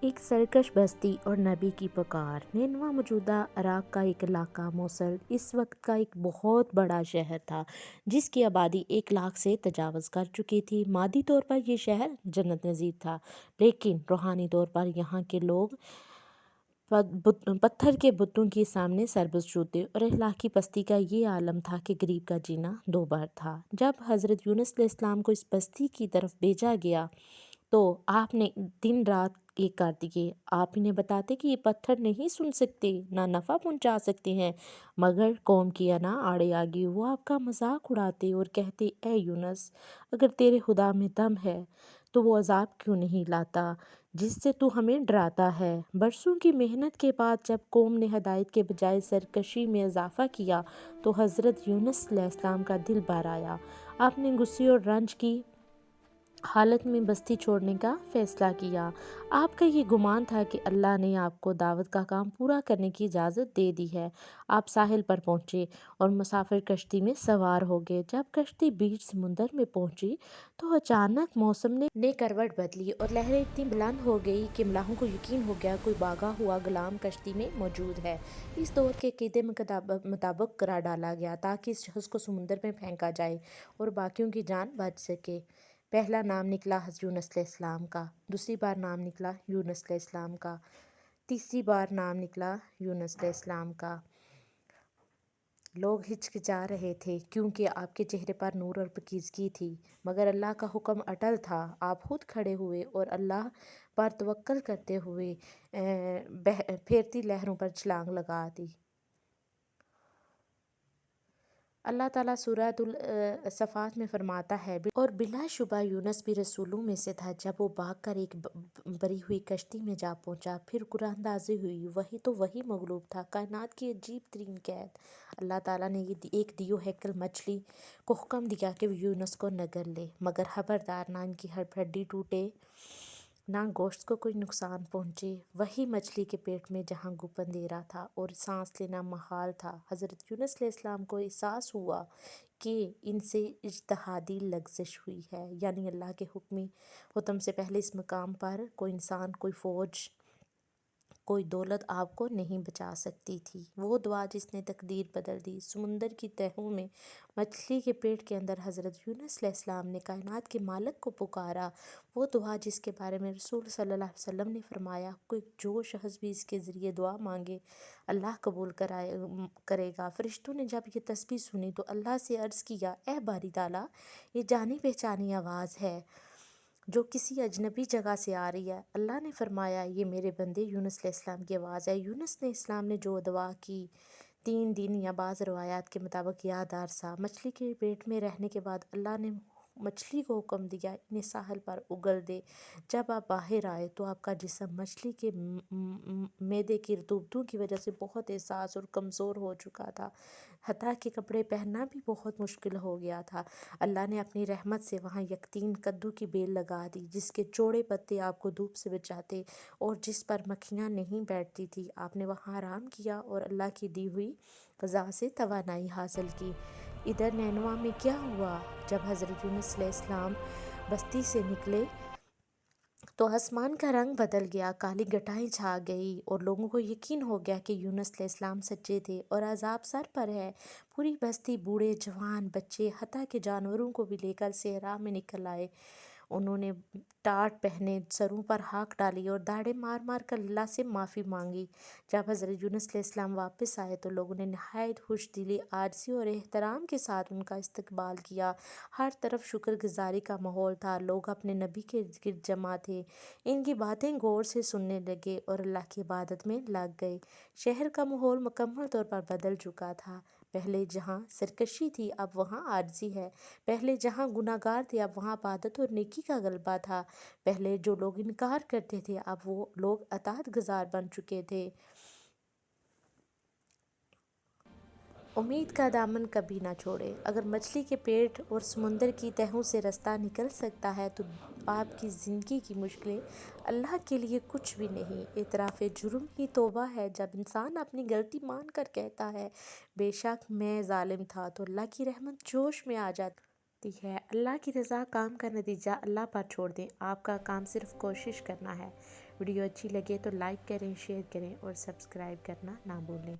ایک سرکش بستی اور نبی کی پکار۔ نینوا موجودہ عراق کا ایک علاقہ موصل اس وقت کا ایک بہت بڑا شہر تھا جس کی آبادی 1 لاکھ سے تجاوز کر چکی تھی۔ مادی طور پر یہ شہر جنت نظیر تھا، لیکن روحانی طور پر یہاں کے لوگ پتھر کے بتوں کے سامنے سربز چھوتے اور اخلاقی پستی کا یہ عالم تھا کہ غریب کا جینا دوبار تھا۔ جب حضرت یونس علیہ السلام کو اس بستی کی طرف بھیجا گیا تو آپ نے دن رات ایک کر دیے۔ آپ انہیں بتاتے کہ یہ پتھر نہیں سن سکتے، نہ نفع پہنچا سکتے ہیں، مگر قوم کی انا آڑے آگی وہ آپ کا مذاق اڑاتے اور کہتے، اے یونس، اگر تیرے خدا میں دم ہے تو وہ عذاب کیوں نہیں لاتا جس سے تو ہمیں ڈراتا ہے۔ برسوں کی محنت کے بعد جب قوم نے ہدایت کے بجائے سرکشی میں اضافہ کیا تو حضرت یونس علیہ السلام کا دل بھر آیا۔ آپ نے غصے اور رنج کی حالت میں بستی چھوڑنے کا فیصلہ کیا۔ آپ کا یہ گمان تھا کہ اللہ نے آپ کو دعوت کا کام پورا کرنے کی اجازت دے دی ہے۔ آپ ساحل پر پہنچے اور مسافر کشتی میں سوار ہو گئے۔ جب کشتی بیچ سمندر میں پہنچی تو اچانک موسم نے کروٹ بدلی اور لہریں اتنی بلند ہو گئی کہ ملاحوں کو یقین ہو گیا کوئی بھاگا ہوا غلام کشتی میں موجود ہے۔ اس دور کے عقیدے مطابق قرار ڈالا گیا تاکہ اس شخص کو سمندر میں پھینکا جائے اور باقیوں کی جان بچ سکے۔ پہلا نام نکلا حضرت یونس علیہ السلام کا، دوسری بار نام نکلا یونس علیہ السلام کا، تیسری بار نام نکلا یونس علیہ السلام کا۔ لوگ ہچکچا رہے تھے کیونکہ آپ کے چہرے پر نور اور پاکیزگی تھی، مگر اللہ کا حکم اٹل تھا۔ آپ خود کھڑے ہوئے اور اللہ پر توکل کرتے ہوئے پھیرتی لہروں پر چھلانگ لگا دی۔ اللہ تعالیٰ سورۃ الصافات میں فرماتا ہے، اور بلا شبہ یونس بھی رسولوں میں سے تھا۔ جب وہ بھاگ کر ایک بری ہوئی کشتی میں جا پہنچا، پھر قرآن اندازی ہوئی، وہی مغلوب تھا، کائنات کی عجیب ترین قید۔ اللہ تعالیٰ نے ایک دیو ہیکل مچھلی کو حکم دیا کہ وہ یونس کو نگل لے، مگر خبردار، نہ ان کی ہڈی ٹوٹے، نہ گوشت کو کوئی نقصان پہنچے۔ وہی مچھلی کے پیٹ میں جہاں گھپ اندھیرا تھا اور سانس لینا محال تھا۔ حضرت یونس علیہ السلام کو احساس ہوا کہ ان سے اجتہادی لغزش ہوئی ہے، یعنی اللہ کے حکم سے پہلے اس مقام پر کوئی انسان، کوئی فوج، کوئی دولت آپ کو نہیں بچا سکتی تھی۔ وہ دعا جس نے تقدیر بدل دی۔ سمندر کی تہوں میں مچھلی کے پیٹ کے اندر حضرت یونس علیہ السلام نے کائنات کے مالک کو پکارا۔ وہ دعا جس کے بارے میں رسول صلی اللہ علیہ وسلم نے فرمایا، کوئی جو شخص بھی اس کے ذریعے دعا مانگے اللہ قبول کرے گا۔ فرشتوں نے جب یہ تسبیح سنی تو اللہ سے عرض کیا، اے باری تعالیٰ، یہ جانی پہچانی آواز ہے جو کسی اجنبی جگہ سے آ رہی ہے۔ اللہ نے فرمایا، یہ میرے بندے یونس علیہ السلام کی آواز ہے۔ یونس علیہ السلام نے جو دعا کی 3 دن یا بعض روایات کے مطابق یادگار سا مچھلی کے پیٹ میں رہنے کے بعد اللہ نے مچھلی کو حکم دیا، انہیں ساحل پر اگل دے۔ جب آپ باہر آئے تو آپ کا جسم مچھلی کے معدے کی رطوبتوں کی وجہ سے بہت حساس اور کمزور ہو چکا تھا، حتیٰ کہ کپڑے پہننا بھی بہت مشکل ہو گیا تھا۔ اللہ نے اپنی رحمت سے وہاں یقطین کدو کی بیل لگا دی جس کے چوڑے پتے آپ کو دھوپ سے بچاتے اور جس پر مکھیاں نہیں بیٹھتی تھی۔ آپ نے وہاں آرام کیا اور اللہ کی دی ہوئی غذا سے توانائی حاصل کی۔ ادھر نینوا میں کیا ہوا؟ جب حضرت یونس علیہ السلام بستی سے نکلے تو آسمان کا رنگ بدل گیا، کالی گھٹائیں چھا گئی اور لوگوں کو یقین ہو گیا کہ یونس علیہ السلام سچے تھے اور عذاب سر پر ہے۔ پوری بستی، بوڑھے، جوان، بچے، حتیٰ کہ جانوروں کو بھی لے کر صحرا میں نکل آئے۔ انہوں نے ٹاٹ پہنے، سروں پر ہاک ڈالی اور داڑھیں مار مار کر اللہ سے معافی مانگی۔ جب حضرت یونس علیہ السلام واپس آئے تو لوگوں نے نہایت خوش دلی، عاجزی اور احترام کے ساتھ ان کا استقبال کیا۔ ہر طرف شکر گزاری کا ماحول تھا، لوگ اپنے نبی کے گرد جمع تھے، ان کی باتیں غور سے سننے لگے اور اللہ کی عبادت میں لگ گئے۔ شہر کا ماحول مکمل طور پر بدل چکا تھا۔ پہلے جہاں سرکشی تھی اب وہاں عاجزی ہے، پہلے جہاں گناہ گار تھے اب وہاں عبادت اور نیکی کا غلبہ تھا، پہلے جو لوگ انکار کرتے تھے اب وہ لوگ اطاعت گزار بن چکے تھے۔ امید کا دامن کبھی نہ چھوڑیں۔ اگر مچھلی کے پیٹ اور سمندر کی تہوں سے راستہ نکل سکتا ہے تو آپ کی زندگی کی مشکلیں اللہ کے لیے کچھ بھی نہیں۔ اعتراف جرم ہی توبہ ہے۔ جب انسان اپنی غلطی مان کر کہتا ہے، بے شک میں ظالم تھا، تو اللہ کی رحمت جوش میں آ جاتی ہے۔ اللہ کی رضا کام کا نتیجہ اللہ پر چھوڑ دیں، آپ کا کام صرف کوشش کرنا ہے۔ ویڈیو اچھی لگے تو لائک کریں، شیئر کریں اور سبسکرائب کرنا نہ بھولیں۔